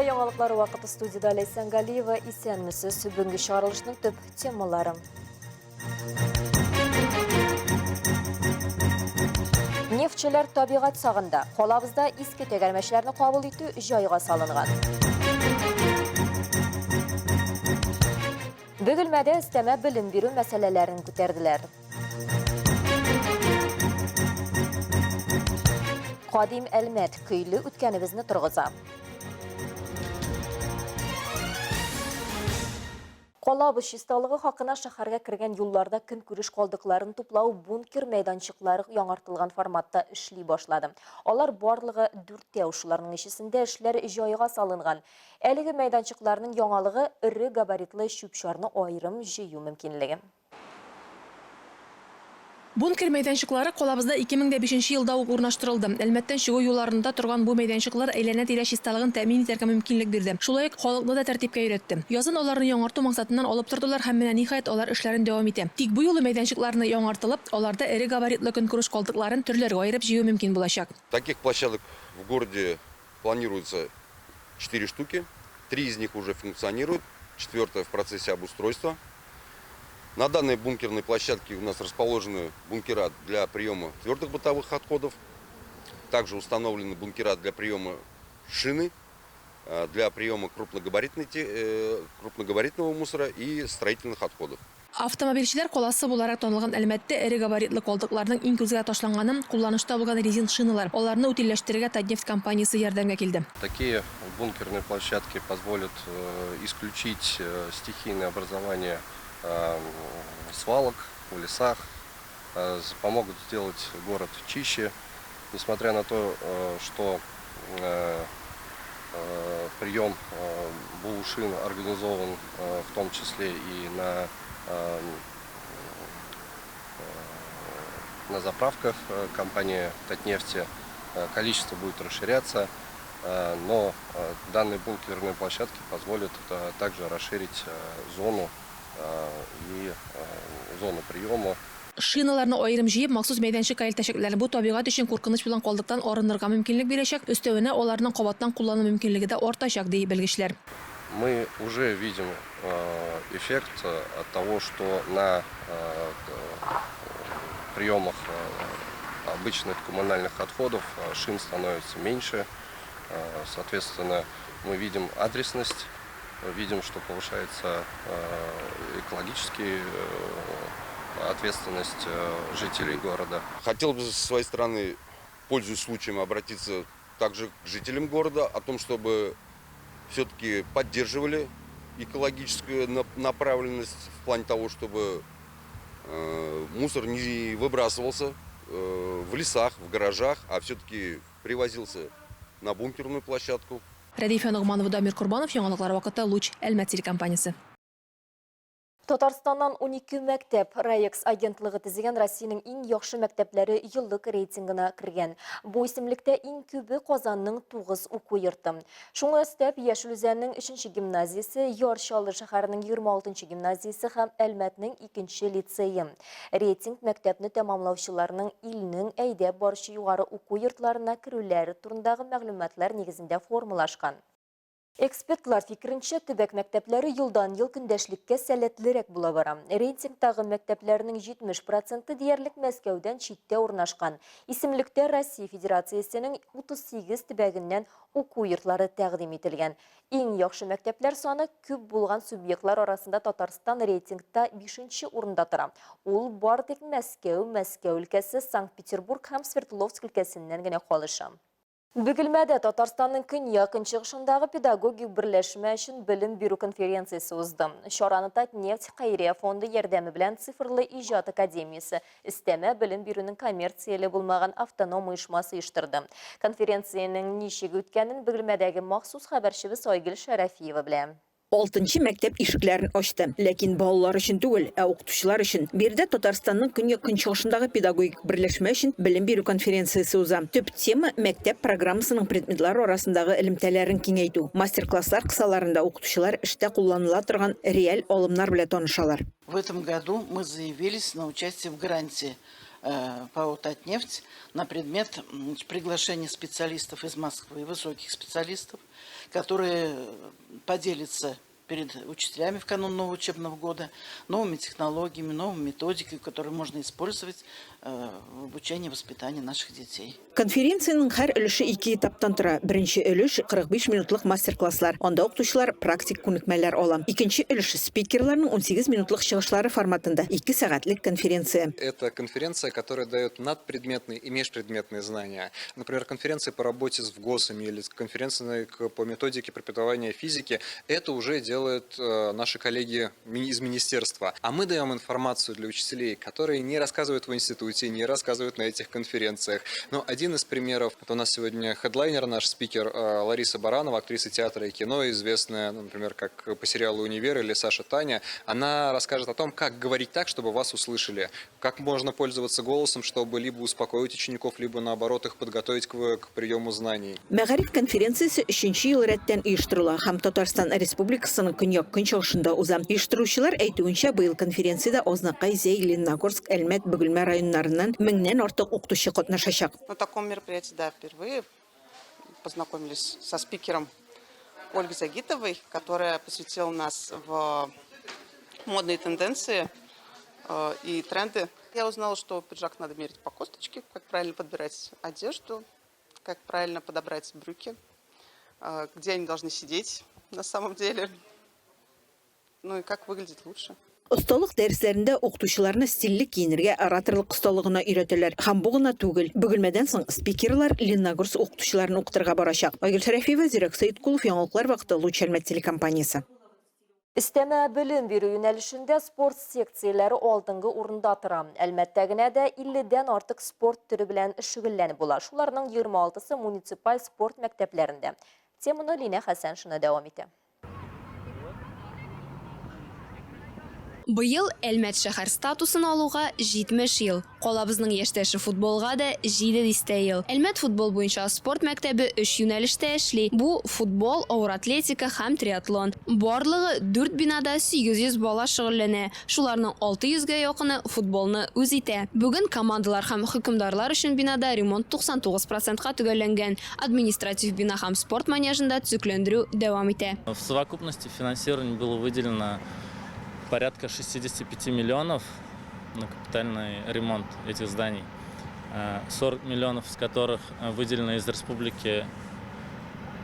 Ежа яңалыклары вакыты студияда Лейсан Галиева исәнмесез бүгінгі шығарылышның төп темалары. Нефтчелер табиғат сағында, қолабызда иске тегәрмәшләрні қабыл итү жайға салынған. Бөгілмәде істеме білім беру мәселелерін көтерділер. Қадим әлмәт көйлі үткәнебізні тұрғыза. Қолабыз шисталығы хақына шахарға кірген юлларда күн күріш қалдықларын туплау бункер майданчыклары яңартылған форматта ішли башлады. Олар барлығы 4 ушыларының ішісінде ішлер жайға салынған. Әлігі майданчыкларының яңалығы ірі габаритлы шүпшарны айырым жию мүмкінлігі. Бункер майданчыклары қолабызда 2005 елда урнаштырылды. Әлмәттен шығу юлларында тұрған бұл майданчыклар әйләнә тирә чисталыгын тәэмин итәргә мөмкинлек бирде. Шулай ук халыкны да тәртипкә өйрәтте. Язын аларны яңарту максатыннан алып тордылар һәм менә ниһаять алар эшләрен дәвам итә. Тик бу юлы майданчыкларны яңартылып, аларда эре габаритлы көнкүреш калдыкларын төрләргә аерып җыю мөмкин булачак. Таких площадок в городе планируется 4 штуки. 3 из них уже функционируют, 4-я в процессе обустройства. На данной бункерной площадке у нас расположены бункера для приема твердых бытовых отходов. Также установлены бункера для приема шины, для приема крупногабаритного мусора и строительных отходов. Автомобильчеләр коласы буларак танылган Әлмәттә эре габаритлы калдыкларның иң күзгә ташланганы кулланышта булган резин шиналар. Аларны утилләштерергә Татнефть компаниясе ярдәмгә килде. Такие бункерные площадки позволят исключить стихийное образование свалок в лесах, помогут сделать город чище, несмотря на то, что прием булшин организован в том числе и на заправках компании Татнефти. Количество будет расширяться, но данные бункерные площадки позволят также расширить зону и зону приема. Шиналарны айырым җыеп, махсус мәйданчык әйлтәчәкләре бу табигать өчен куркыныч булган калдыктан арынырга мөмкинлек бирәчәк, өстәвенә аларның кабаттан куллану мөмкинлеге дә артачак, ди белгечләр. Мы уже видим эффект от того, что на приемах обычных коммунальных отходов шин становится меньше. Соответственно, мы видим адресность, видим, что повышается экологическая ответственность жителей города. Хотел бы со своей стороны, пользуясь случаем, обратиться также к жителям города о том, чтобы все-таки поддерживали экологическую направленность в плане того, чтобы мусор не выбрасывался в лесах, в гаражах, а все-таки привозился на бункерную площадку. Рәдифә Нугманова, Дамир Курбанов, яңалыклар вакыты Луч, Әлмәт телекомпаниясе. Татарстаннан 12 мәктәп РАЭКС агентлыгы тизеген Россиянең иң яхшы мәктәпләре еллык рейтингына кергән. Бу исемлектә иң күбе Казанның 9 уку йорты. Шуңа өстәп Яшел Үзәннең 3-нче гимназиясе, Ярчалы шәһәренең 26-нчы гимназиясе һәм Әлмәтнең 2-нче лицейы. Рейтинг мәктәпне тәмамлаучыларның илнең әйдәп баручы югары уку йортларына керүләре турындагы мәгълүматлар нигезендә формалашкан. Экспертлар фикеренчә, төбәк мәктәпләре елдан-ел көндәшлеккә сәләтлерәк була бара. Рейтингтагы мәктәпләрнең 70% диярлек Мәскәүдән читтә урнашкан. Исемлектә Россия Федерациясенең 38 төбәгеннән уку йортлары тәкъдим ителгән. Иң яхшы мәктәпләр саны күп булган субъектлар арасында Татарстан рейтингта 5-нче урында тора. Ул бар тик Мәскәү өлкәсе, Санкт-Петербург һәм Свердловск өлкәсеннән генә калыша. Бөгелмәдә Татарстанның көньяк-көнчыгышындагы педагогик берләшмә өчен белем бирү конференциясе узды. Чараны Татнефть Хәйрия фонды ярдәме белән цифрлы иҗат академиясе, өстәмә белем бирүнең коммерцияле булмаган автоном оешмасы оештырды. Конференциянең ничек үткәнен Бөгелмәдәге махсус хәбәрчебез Айгөл Шәрәфиева белә. 6-нчы мәктәп ишекләрен ачты, ләкин балалар өчен түгел, ә укытучылар өчен. Бердә Татарстанның көньяк-көнчыгышындагы педагогик берләшмә өчен белем бирү конференциясе уза. Төп тема мәктәп программасының предметлары арасындагы элемтәләрен киңәйтү. Мастер-класслар кысаларында укытучылар эштә кулланыла торган реаль алымнар белән танышалар. В этом году мы заявились на участие в гранте ПАО «Татнефть» на предмет приглашения специалистов из Москвы, высоких специалистов, которые поделятся перед учителями в канун нового учебного года новыми технологиями, новыми методиками, которые можно использовать в обучении и воспитании наших детей. Конференцияның һәр өлеше 2 этаптан тора. Беренче өлеш 45 минутлык мастер-класслар. Анда укытучылар практик күнекмәләр ала. Икенче өлеш спикерларның 18 минутлык чыгышлары форматында 2 сәгатьлек конференция. Это конференция, которая дает надпредметные и межпредметные знания. Например, конференции по работе с ВГОСами или конференции по методике преподавания физики. Это уже делают наши коллеги из министерства. А мы даем информацию для учителей, которые не рассказывают в институте, не рассказывают на этих конференциях. Но один из примеров, это у нас сегодня хедлайнер, наш спикер Лариса Баранова, актриса театра и кино, известная, например, как по сериалу «Универ» или Саша Таня. Она расскажет о том, как говорить так, чтобы вас услышали, как можно пользоваться голосом, чтобы либо успокоить учеников, либо наоборот их подготовить к приему знаний. Мәгариф конференциясе 3нче ел рәттән оештырыла һәм Татарстан Республикасының көньяк-көнчыгышында уза. Оештыручылар әйтүенчә, быел конференциядә Азнакай, Зәй, Лениногорск, Әлмәт, Бөгелмә районнарыннан 1000-нән артык укытучы катнашачак. На таком мероприятии, да, впервые познакомились со спикером Ольгой Загитовой, которая посвятила нас в модные тенденции и тренды. Я узнала, что пиджак надо мерить по косточке, как правильно подбирать одежду, как правильно подобрать брюки, где они должны сидеть на самом деле, ну и как выглядеть лучше. Осталык дәресләрендә укытучыларны стильле киенергә, ораторлык осталыгына өйрәтәләр. Һәм бу гына түгел. Бөгелмәдән соң спикерлар Лениногорск укытучыларын укытырга барачак. Айгөл Шәрәфиева, Зирәк Сәйдкулов, Яңалыклар вакыты, Луч Әлмәт телекомпаниясе. Истәмә белем бирү юнәлешендә спорт секцияләре алдынгы урында тора. Әлмәттә генә дә 50-дән артык спорт түрі белән шөгыльләнеп була. Шуларның 26-сы муниципаль спорт мәктәпләрендә. Теманы Лина Хәсәншина дәвам итә. Быел Әлмәт шәһәр статусын алуга 70 ел. Калабызның яшьтәше футболга да 7 ел. Әлмәт футбол буенча спорт мәктәбе 3 юнәлештә эшли. Бу футбол, авыр атлетика һәм триатлон. Барлыгы 4 бинада 800 бала шөгыльләнә. Шуларның 600-гә якыны футболны үз итә. Бүген командалар һәм хөкемдарлар өчен бинада ремонт 99%-ка төгәлләнгән. Административ бина һәм спорт манежында төзекләндерү дәвам итә. В совокупности финансирование было выделено порядка 65 миллионов на капитальный ремонт этих зданий. 40 миллионов из которых выделено из Республики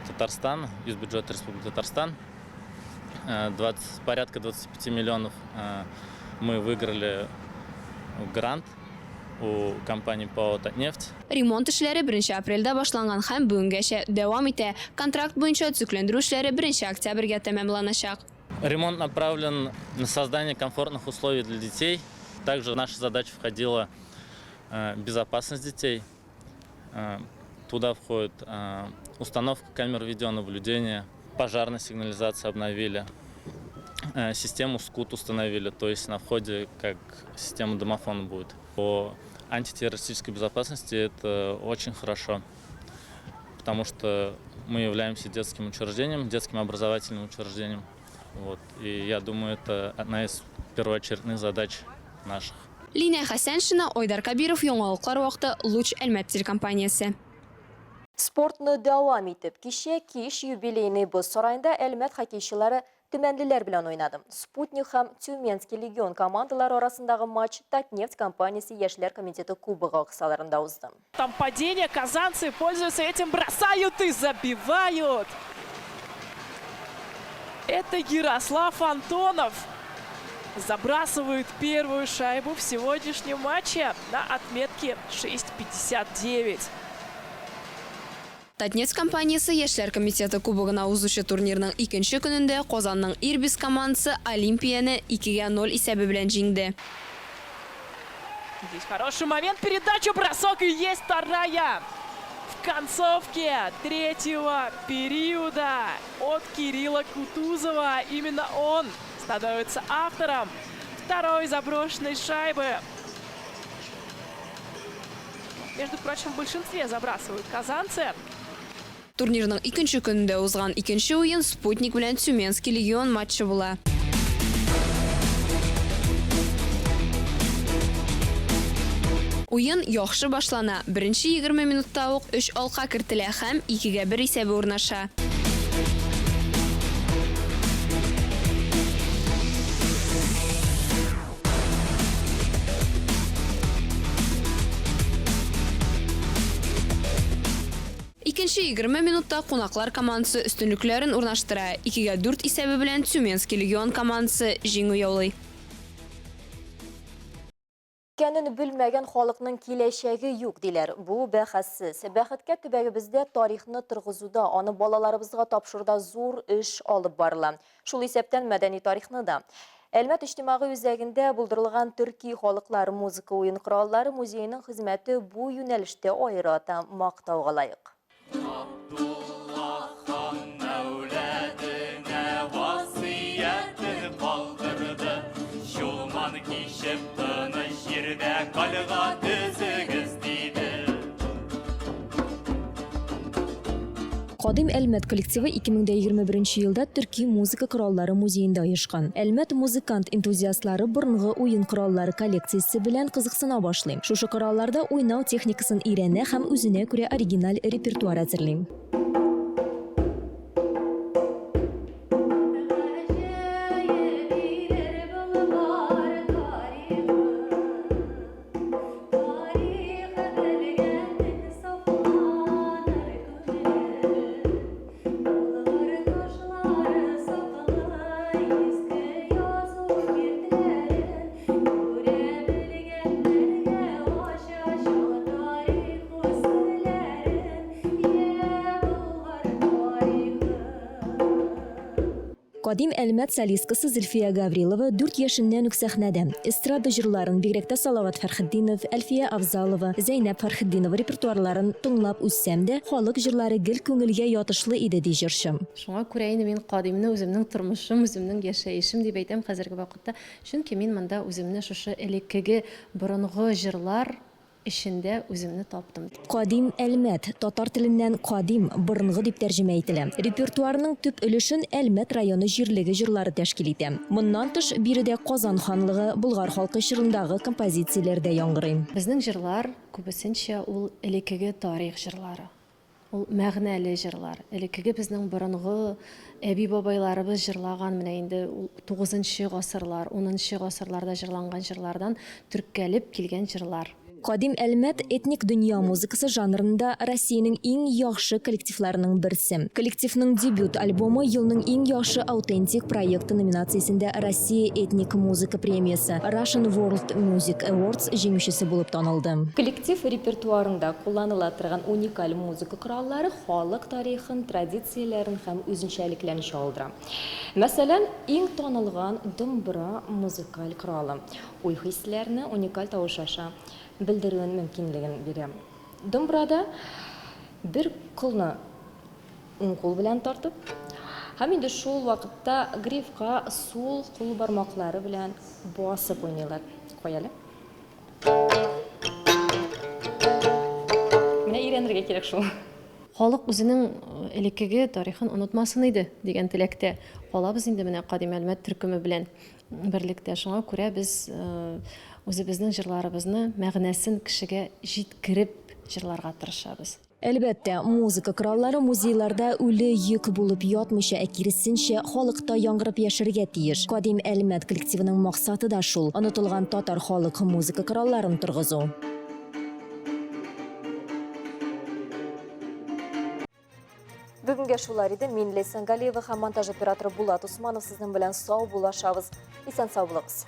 Татарстан, из бюджета Республики Татарстан. Порядка 25 миллионов мы выиграли грант у компании ПАО «Татнефть». Ремонт эшләре 1 апрельдә башланган һәм бүгенгәчә дәвам итә. Контракт буенча төзекләндерү эшләре 1 октябрьгә тәмамланачак. Ремонт направлен на создание комфортных условий для детей. Также в нашу задачу входила безопасность детей. Туда входит установка камер видеонаблюдения, пожарная сигнализация обновили, систему СКУТ установили, то есть на входе как система домофона будет. По антитеррористической безопасности это очень хорошо, потому что мы являемся детским учреждением, детским образовательным учреждением. Вот. И я думаю, это одна из первоочередных задач наших. Лина Хәсәншина, Айдар Кабиров, Яңалыклар вакыты, Луч Әлмәт телекомпаниясе. Спортны дәвам итеп, кичә кич юбилейный боз сарайында Әлмәт хоккейчылары төмәнлеләр белән уйнады. Спутник һәм Тюменский легион командалары арасындагы матч Татнефть компаниясе яшьләр комитеты кубогы кысаларында узды. Там падение, казанцы пользуются этим, бросают и забивают. Это Ярослав Антонов забрасывает первую шайбу в сегодняшнем матче на отметке 6:59. Татнефть компаниясе яшьләр комитеты кубогына узучы турнирның 2нче көнендә Казанның Ирбис командасы Олимпияны 2-0 исәбе белән җиңде. Здесь хороший момент, передача, бросок и есть вторая. В концовке третьего периода от Кирилла Кутузова. Именно он становится автором второй заброшенной шайбы. Между прочим, в большинстве забрасывают казанцы. Турнирның 2нче көнендә узган 2нче уен Спутник белән Тюменский легион матчы була. Уен яхшы башлана. Беренче 20 минутта ук 3 алка кертелә һәм 2-1 исәбе урнаша. Икенче 20 минутта кунаклар командасы өстенлекләрен урнаштыра. 2-4 исәбе белән Тюменский легион командасы җиңү яулый. Кәнен бүлмәгән халыкның киләчәге юк диләр. Бу бәхәссез. Бәхеткә төбәгебездә тарихны торгызуда, аны балаларыбызга тапшыруда зур эш алып барыла. Шул исәптән мәдәни тарихны да. Әлмәт иҗтимагый үзәгендә булдырылган төрки халыклар музыка уен кораллары музееның хезмәте бу юнәлештә аерата мактауга лаек. Кадим Әлмәт коллективы 2021 елда төрки музыка кораллары музеенда оешкан. Әлмәт музыкант-энтузиастлары борынгы уен кораллары коллекциясе белән кызыксына башлый. Шушы коралларда уйнау техникасын өйрәнә һәм үзенә күрә оригиналь репертуар әзерли. Кадим Әлмәт солисткасы Зөлфия Гаврилова 4 яшеннән үк сәхнәдә. Эстрада җырларын, бигрәк тә Салават Фәрхетдинов, Әлфия Авзалова, Зәйнәп Фәрхетдинова репертуарларын тыңлап үссәм дә, халык җырлары гел күңелгә ятышлы иде ди җырчы. Шуңа күрә инде мин Кадимне үземнең тормышым, үземнең яшәешем дип әйтәм хәзерге вакытта. Чөнки мин монда үземне шушы элеккеге борынгы җырлар эшендә үземне таптым. Кадим Әлмәт татар теленнән кадим, борынгы дип тәрҗемә ителә. Репертуарның төп өлешен Әлмәт районы җирлеге җырлары тәшкил итә. Моннан тыш биредә Казан ханлыгы, Болгар халкы җырындагы композицияләрдә яңгырый. Безнең җырлар күбесенчә ул элеккеге тарих җырлары. Ул мәгънәле җырлар. Элеккеге безнең борынгы әби-бабайларыбыз җырлаган менә инде 9нчы гасырлар, 10нчы гасырларда җырланган җырлардан төрккәлеп килгән җырлар. Кадим Әлмәт этник дөнья музыкасы жанрында Россиянең иң яхшы коллективларының берсе. Коллективның дебют альбомы елның иң яхшы аутентик проекты номинациясендә Россия этник музыка премиясе Russian World Music Awards җиңүчесе булып танылды. Коллектив репертуарында кулланыла торган уникаль музыка кораллары халык тарихын, традицияләрен һәм үзенчәлекләрен чагылдыра. Мәсәлән, иң танылган думбра музыкаль коралы. Уй-хисләрне уникаль тавыш аша белдерүен мөмкинлеген бирә. Думбрада бер кулны уң кул белән тартып, һәм инде шул вакытта грифка сул кул бармаклары белән басып уйныйлар. Куялы. Менә өйрәнергә кирәк шул. Халык үзенең элеккеге тарихын онытмасын иде дигән теләктә калабыз инде менә Кадим Әлмәт төркеме белән берлектә. Шуңа күрә без үзебезнең җырларыбызны мәгънәсен кешегә җиткереп җырларга тырышабыз. Әлбәттә, музыка кораллары музейларда үле йөк булып ятмыйча, киресенчә халыкта яңгырап яшәргә тиеш. Кадим Әлмәт коллективының максаты да шул: онытылган татар халык музыка коралларын торгызу. Бүгенге шулар иде. Мин Ләйсән Галиева һәм монтаж операторы Булат Усманов сезнең белән сау булашабыз. Исән сау булыгыз.